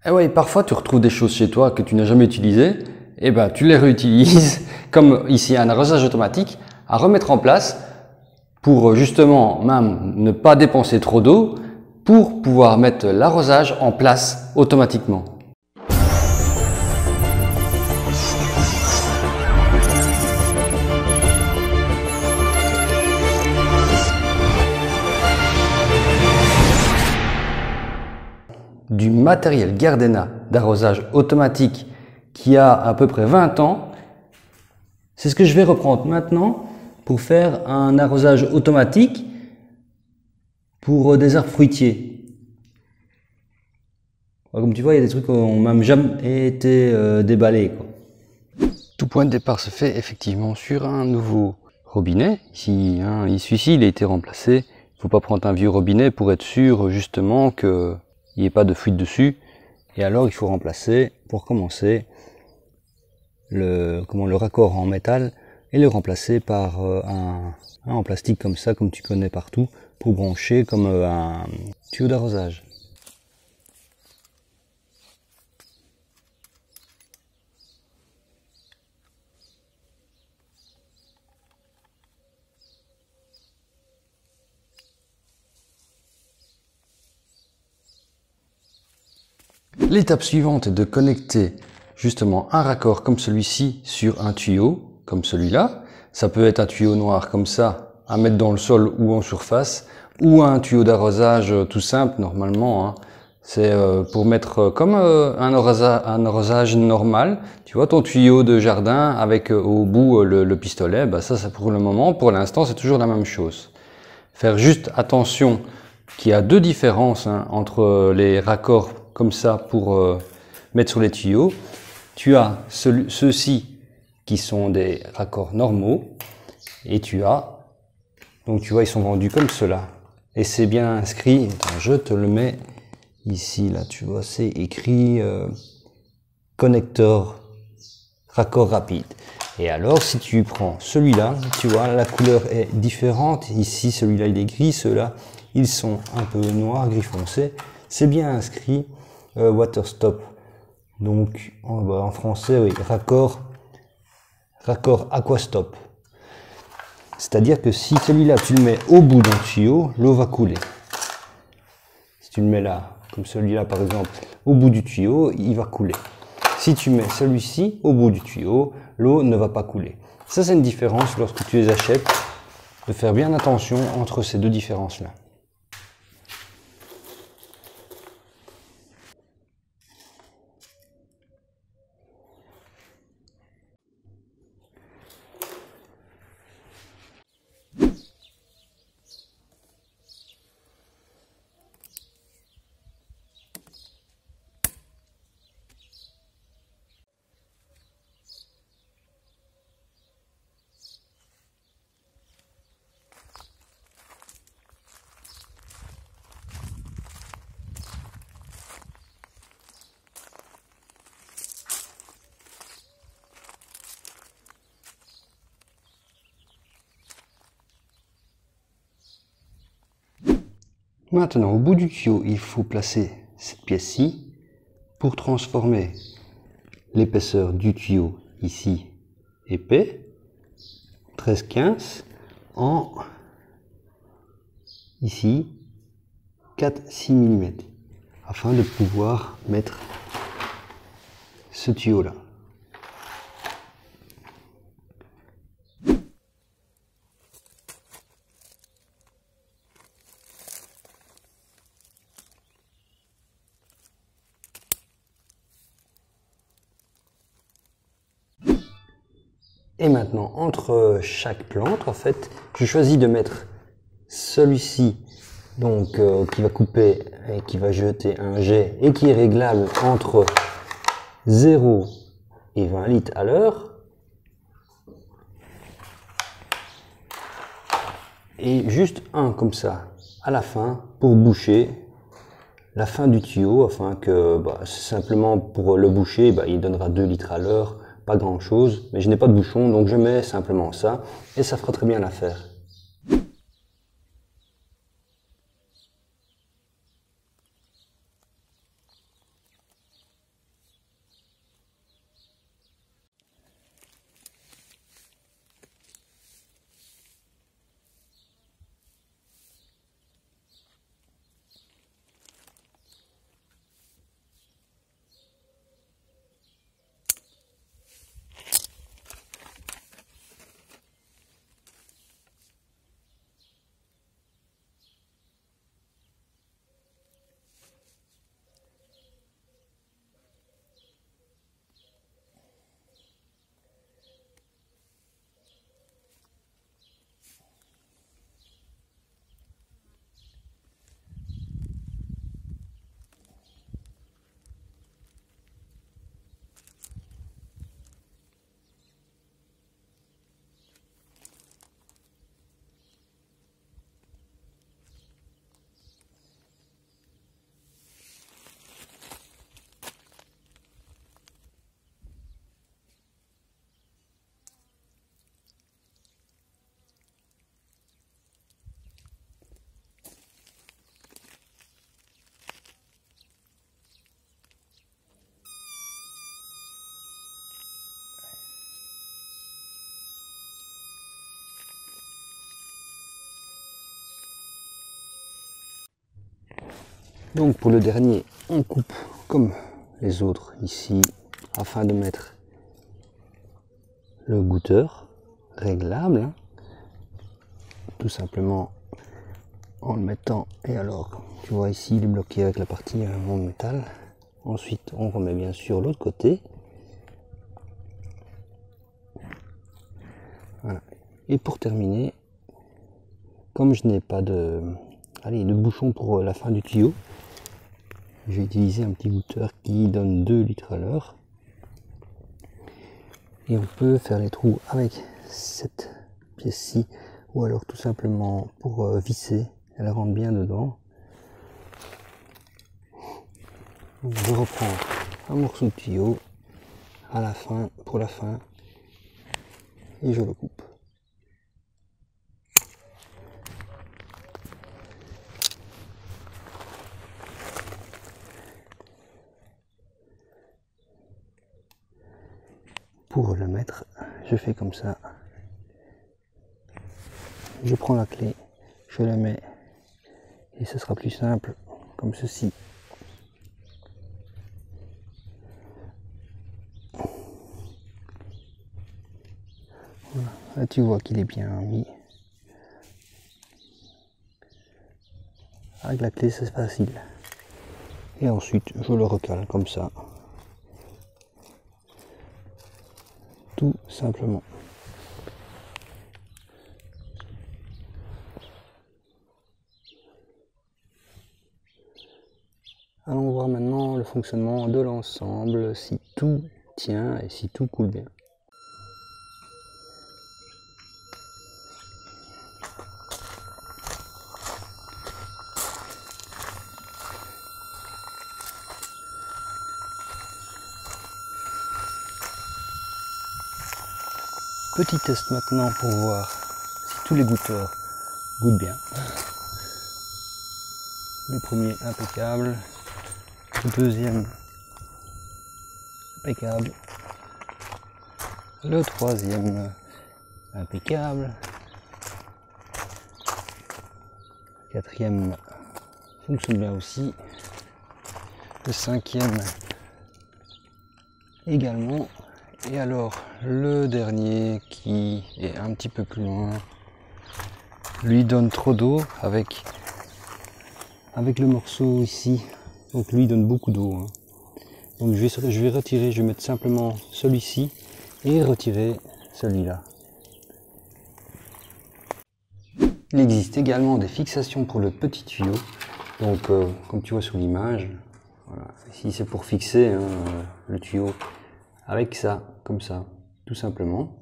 Et oui, parfois tu retrouves des choses chez toi que tu n'as jamais utilisées, et ben tu les réutilises, comme ici un arrosage automatique, à remettre en place pour justement même ne pas dépenser trop d'eau, pour pouvoir mettre l'arrosage en place automatiquement. Du matériel Gardena d'arrosage automatique qui a à peu près 20 ans, c'est ce que je vais reprendre maintenant pour faire un arrosage automatique pour des arbres fruitiers. Comme tu vois, il y a des trucs qui n'ont même jamais été déballés, quoi. Tout point de départ se fait effectivement sur un nouveau robinet. Ici, celui-ci, il a été remplacé. Il ne faut pas prendre un vieux robinet pour être sûr justement qu'il n'y ait pas de fuite dessus. Et alors, il faut remplacer, pour commencer, le raccord en métal et le remplacer par un en plastique comme ça, comme tu connais partout, pour brancher comme un tuyau d'arrosage. L'étape suivante est de connecter justement un raccord comme celui-ci sur un tuyau, comme celui-là. Ça peut être un tuyau noir comme ça, à mettre dans le sol ou en surface, ou un tuyau d'arrosage tout simple normalement, hein. C'est pour mettre comme un arrosage normal. Tu vois ton tuyau de jardin avec au bout le pistolet, bah ça pour le moment, pour l'instant c'est toujours la même chose. Faire juste attention qu'il y a deux différences entre les raccords comme ça pour mettre sur les tuyaux. Tu as ceux-ci qui sont des raccords normaux et tu vois, ils sont vendus comme cela. Et c'est bien inscrit, attends, je te le mets ici, là, tu vois, c'est écrit connecteur raccord rapide. Et alors, si tu prends celui-là, tu vois, la couleur est différente. Ici, celui-là, il est gris, ceux-là, ils sont un peu noirs, gris foncé. C'est bien inscrit water stop. Donc, en français, oui, raccord aquastop. C'est-à-dire que si celui-là, tu le mets au bout d'un tuyau, l'eau va couler. Si tu le mets là, comme celui-là par exemple, au bout du tuyau, il va couler. Si tu mets celui-ci au bout du tuyau, l'eau ne va pas couler. Ça, c'est une différence lorsque tu les achètes, de faire bien attention entre ces deux différences-là. Maintenant, au bout du tuyau, il faut placer cette pièce-ci pour transformer l'épaisseur du tuyau, ici, épais, 13-15, en, ici, 4-6 mm, afin de pouvoir mettre ce tuyau-là. Et maintenant, entre chaque plante, en fait, je choisis de mettre celui-ci, donc qui va couper et qui va jeter un jet et qui est réglable entre 0 et 20 litres à l'heure. Et juste un comme ça, à la fin, pour boucher la fin du tuyau, afin que, simplement pour le boucher, il donnera 2 litres à l'heure. Pas grand chose, mais je n'ai pas de bouchon, donc je mets simplement ça et ça fera très bien l'affaire. Donc pour le dernier, on coupe comme les autres ici, afin de mettre le goûteur réglable, hein. Tout simplement en le mettant, et alors tu vois ici il est bloqué avec la partie en métal. Ensuite on remet bien sûr l'autre côté. Voilà. Et pour terminer, comme je n'ai pas de bouchon pour la fin du tuyau, j'ai utilisé un petit goûteur qui donne 2 litres à l'heure. Et on peut faire les trous avec cette pièce-ci, ou alors tout simplement pour visser, elle rentre bien dedans. Donc je reprends un morceau de tuyau à la fin, pour la fin, et je le coupe. Pour le mettre, je fais comme ça. Je prends la clé, je la mets, et ce sera plus simple comme ceci. Voilà. Là tu vois qu'il est bien mis. Avec la clé c'est facile. Et ensuite je le recale comme ça. Tout simplement. Allons voir maintenant le fonctionnement de l'ensemble, si tout tient et si tout coule bien. Petit test maintenant pour voir si tous les goûteurs goûtent bien. Le premier impeccable, le deuxième impeccable, le troisième impeccable, le quatrième fonctionne bien aussi, le cinquième également. Et alors le dernier qui est un petit peu plus loin, lui donne trop d'eau avec le morceau ici, donc lui donne beaucoup d'eau, hein. Donc je vais retirer, je vais mettre simplement celui-ci et retirer celui-là. Il existe également des fixations pour le petit tuyau, donc comme tu vois sur l'image, voilà. Ici c'est pour fixer, hein, le tuyau avec ça, comme ça, tout simplement.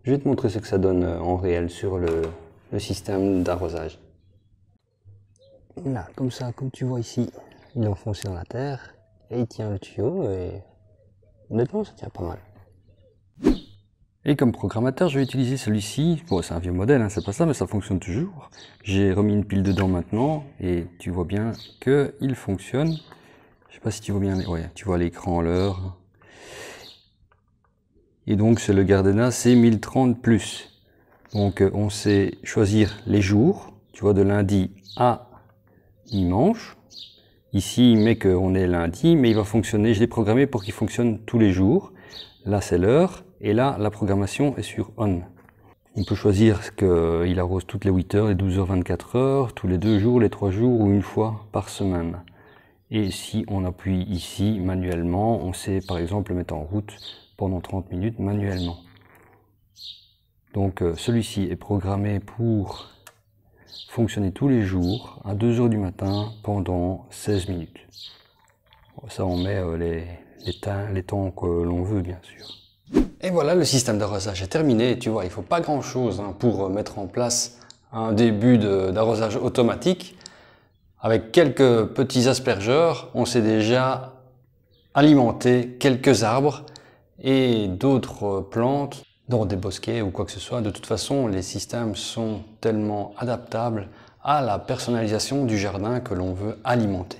Je vais te montrer ce que ça donne en réel sur le système d'arrosage. Là, comme ça, comme tu vois ici, il est enfoncé dans la terre et il tient le tuyau et honnêtement ça tient pas mal. Et comme programmateur, je vais utiliser celui-ci. Bon, c'est un vieux modèle, hein, c'est pas ça, mais ça fonctionne toujours. J'ai remis une pile dedans maintenant et tu vois bien que il fonctionne. Je sais pas si tu vois bien, mais ouais, tu vois l'écran, l'heure. Et donc c'est le Gardena C1030+. Donc on sait choisir les jours, tu vois, de lundi à dimanche. Ici il met qu'on est lundi, mais il va fonctionner, je l'ai programmé pour qu'il fonctionne tous les jours. Là c'est l'heure, et là la programmation est sur on. On peut choisir qu'il arrose toutes les 8 heures, les 12 heures, 24 heures, tous les 2 jours, les 3 jours ou une fois par semaine. Et si on appuie ici manuellement, on sait par exemple le mettre en route pendant 30 minutes manuellement. Donc celui-ci est programmé pour fonctionner tous les jours à 2 heures du matin pendant 16 minutes. Ça on met les temps que l'on veut bien sûr. Et voilà, le système d'arrosage est terminé. Tu vois, il ne faut pas grand chose pour mettre en place un début d'arrosage automatique. Avec quelques petits aspergeurs, on sait déjà alimenter quelques arbres et d'autres plantes dans des bosquets ou quoi que ce soit. De toute façon, les systèmes sont tellement adaptables à la personnalisation du jardin que l'on veut alimenter.